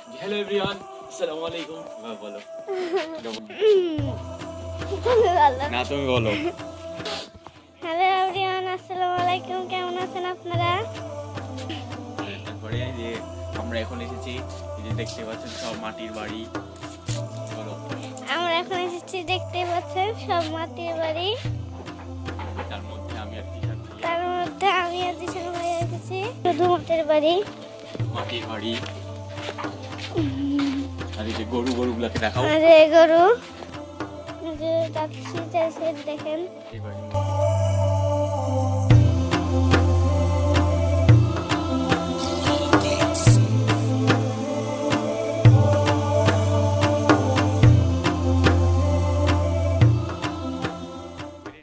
Hello everyone, अस्सलाम वालेकुम। बोलो না, তুমি বলো। হ্যালো এভরিওয়ান, আসসালামু আলাইকুম। কেমন আছেন আপনারা? তারপরে যে আমরা এখন এসেছি, এই যে দেখতে পাচ্ছেন সব মাটির বাড়ি। বলো। আমরা এখন এসেছি, দেখতে পাচ্ছেন সব মাটির বাড়ি। তার মধ্যে আমি আর দিশান ভাই এসেছি। শুধু মাটির বাড়ি। আর এই যে গরুগুলোকে দেখাও। আরে গরু যে যাচ্ছি, দেখেন। এই বাড়ি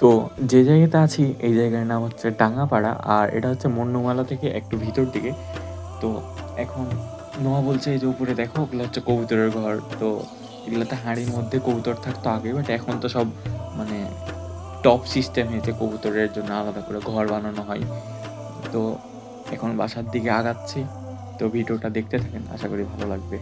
তো যে জায়গাতে আছি এই জায়গার নাম হচ্ছে টাঙ্গাপাড়া, আর এটা হচ্ছে মন্নুমালা থেকে একটু ভিতর দিকে। তো এখন নোয়া বলছে এই যে উপরে দেখো, ওগুলো হচ্ছে কবুতরের ঘর। তো এগুলোতে হাঁড়ির মধ্যে কবুতর থাকতো আগে, বাট এখন তো সব মানে টপ সিস্টেম হয়েছে, কবুতরের জন্য আলাদা করে ঘর বানানো হয়। তো এখন বাসার দিকে আগাচ্ছি, তো ভিডিওটা দেখতে থাকেন, আশা করি ভালো লাগবে।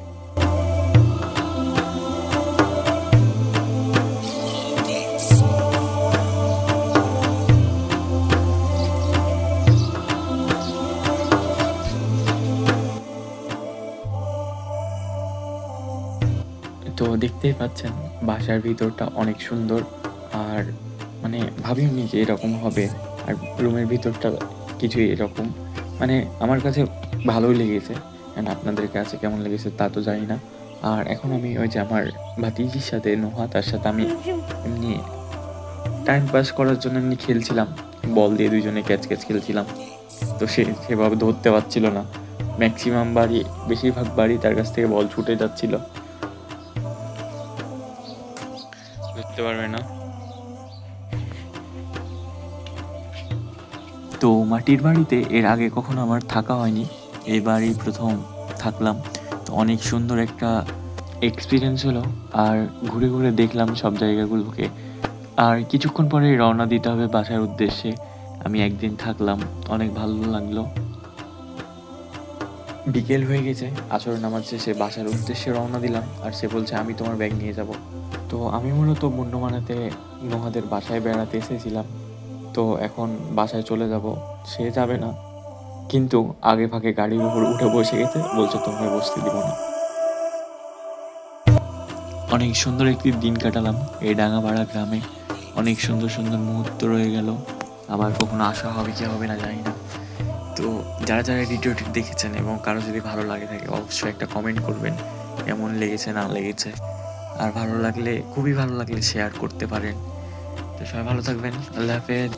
তো দেখতেই পাচ্ছেন বাসার ভিতরটা অনেক সুন্দর, আর মানে ভাবিনি যে এরকম হবে। আর রুমের ভিতরটা কিছুই এরকম, মানে আমার কাছে ভালোই লেগেছে। অ্যান্ড আপনাদের কাছে কেমন লেগেছে তা তো জানি না। আর এখন আমি ওই যে আমার ভাতিজির সাথে নোহা, তার সাথে আমি এমনি টাইম পাস করার জন্য এমনি খেলছিলাম, বল দিয়ে দুইজনে ক্যাচ খেলছিলাম। তো সেভাবে ধরতে পারছিল না, ম্যাক্সিমাম বেশিরভাগ বাড়ি তার কাছ থেকে বল ছুটে যাচ্ছিল, বুঝতে পারবে না। তো মাটির বাড়িতে এর আগে কখনো আমার থাকা হয়নি, এই বাড়ি প্রথম থাকলাম। তো অনেক সুন্দর একটা এক্সপিরিয়েন্স হলো, আর ঘুরে ঘুরে দেখলাম সব জায়গাগুলোকে। আর কিছুক্ষণ পরে রওনা দিতে হবে বাসার উদ্দেশ্যে। আমি একদিন থাকলাম, অনেক ভালো লাগলো। বিকেল হয়ে গেছে, আসর নামাজ শেষে বাসার উদ্দেশ্যে রওনা দিলাম, আর সে বলছে আমি তোমার ব্যাগ নিয়ে যাব। তো আমি মূলত মুন্ডমানাতে নোহাদের বাসায় বেড়াতে এসেছিলাম। তো এখন বাসায় চলে যাব, সে যাবে না, কিন্তু আগে ভাগে গাড়ির উপর উঠে বসে গেছে, বলছে তোমায় বসতে দিব না। অনেক সুন্দর একটি দিন কাটালাম এই ডাঙ্গাপাড়া গ্রামে, অনেক সুন্দর সুন্দর মুহূর্ত রয়ে গেল। আবার কখনো আসা হবে কি হবে না জানি না। তো যারা যারা ভিডিওটি দেখেছেন এবং কারো যদি ভালো লাগে থাকে, অবশ্যই একটা কমেন্ট করবেন কেমন লেগেছে না লেগেছে। আর ভালো লাগলে, খুবই ভালো লাগলে শেয়ার করতে পারেন। তো সবাই ভালো থাকবেন, আল্লাহ হাফেজ।